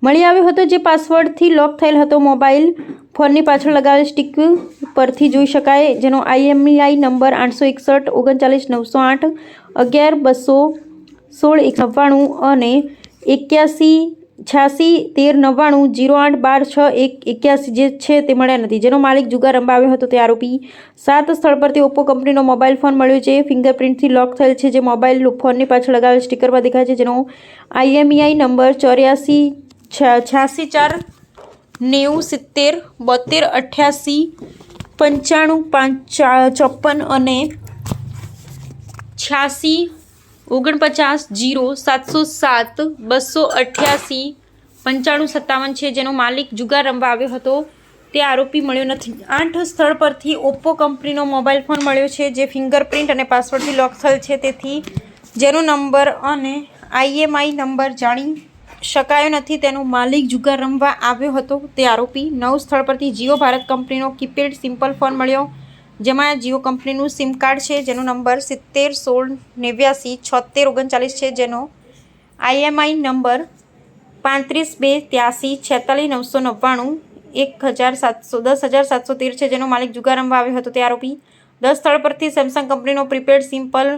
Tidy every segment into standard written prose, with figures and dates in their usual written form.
મળી આવ્યો હતો, જે પાસવર્ડથી લોક થયેલ હતો। મોબાઈલ ફોનની પાછળ લગાવેલ સ્ટીક પરથી જોઈ શકાય, જેનો IMEI નંબર 861 39 908 11 216 199 અને 81 86 13 99 08 12 6 81 જે છે તે મળ્યા નથી, જેનો માલિક જુગાર રમવા આવ્યો હતો તે આરોપી। 7 સ્થળ પરથી ઓપ્પો કંપનીનો મોબાઈલ ફોન મળ્યો, જે ફિંગરપ્રિન્ટથી લોક થયેલ છે, જે મોબાઈલ ફોનની પાછળ લગાવેલ સ્ટીકરમાં દેખાય છે, જેનો IMEI નંબર 84 86 4 90 70 72 88 95 54 અને 86 49 0 707 288 95 57 છે, જેનો માલિક જુગાર રમવા આવ્યો હતો તે આરોપી મળ્યો નથી। 8 સ્થળ પરથી ઓપ્પો કંપનીનો મોબાઈલ ફોન મળ્યો છે, જે ફિંગરપ્રિન્ટ અને પાસવર્ડથી લોક થયેલ છે, તેથી જેનો નંબર અને IMEI નંબર જાણી શકાયો નથી, તેનો માલિક જુગાર રમવા આવ્યો હતો તે આરોપી। 9 સ્થળ પરથી જીઓ ભારત કંપનીનો કીપેડ સિમ્પલ ફોન મળ્યો, જેમાં જીઓ કંપનીનું સિમ કાર્ડ છે, જેનો નંબર 70 16 89 76 39 છે, જેનો IMEI નંબર 35 2 83 46 999 10713 છે, જેનો માલિક જુગાર રમવા આવ્યો હતો તે આરોપી। 10 સ્થળ પરથી સેમસંગ કંપનીનો પ્રીપેડ સિમ્પલ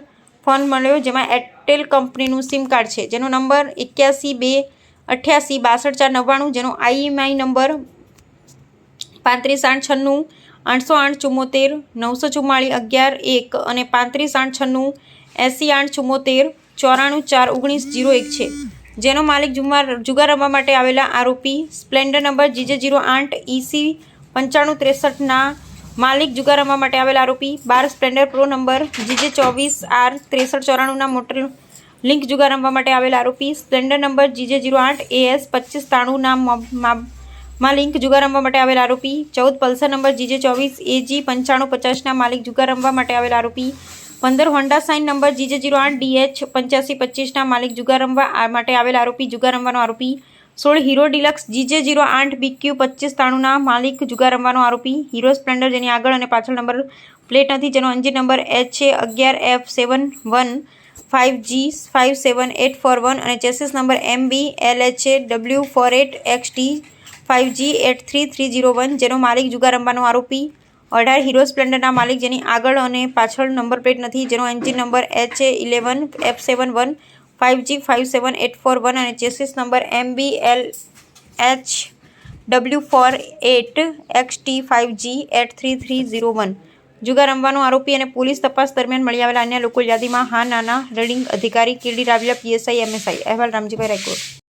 ફોન મળ્યો, જેમાં એરટેલ કંપનીનું સિમ કાર્ડ છે, જેનો નંબર 81 2 88 62 499, જેનો IMEI નંબર 35 896 808 74 944 11 1 અને 35 896 80 874 94 4 19 01 છે, જેનો માલિક જુગાર રમવા માટે આવેલા આરોપી। સ્પ્લેન્ડર નંબર GJ08 EC 9563 ના માલિક જુગાર રમવા માટે આવેલા આરોપી। 12 સ્પ્લેન્ડર પ્રો નંબર GJ24R 6394 ના મોટર લિંક જુગાર રમવા માટે આવેલા આરોપી। સ્પ્લેન્ડર નંબર GJ08 AS 2593 ના માલિક જુગાર રમવા માટે આવેલા આરોપી। 14 પલ્સર નંબર GJ24 AG 9550 ના માલિક જુગાર રમવા માટે આવેલા આરોપી। 15 Honda sign number GJ08 DH 8525 ના માલિક જુગાર રમવા માટે આવેલા આરોપી, જુગાર રમવાનો આરોપી। 16 હીરો ડિલક્સ GJ08 BQ 2593 ના માલિક જુગાર રમવાનો આરોપી। હીરો સ્પ્લેન્ડર, જેની આગળ અને પાછળ નંબર પ્લેટ નથી, જેનો એન્જિન નંબર HA11F71 5G 57841 અને chassis number MB LHA W48XT 5G 83301, જેનો માલિક જુગાર રમવાનો આરોપી। 18 હીરો સ્પ્લેન્ડરના માલિક, જેની આગળ અને પાછળ નંબર પ્લેટ નથી, જેનો એન્જિન નંબર HA11F71 5G 57841 અને chassis number MB LH W48XT 5G 83301, જુગાર રમવાનો આરોપી અને પોલીસ તપાસ દરમિયાન મળી આવેલા અન્ય લોકો યાદીમાં હા નાના રીડિંગ અધિકારી કીડી રાવલિયા PSI MSI। અહેવાલ રામજીભાઈ રાયકોડ।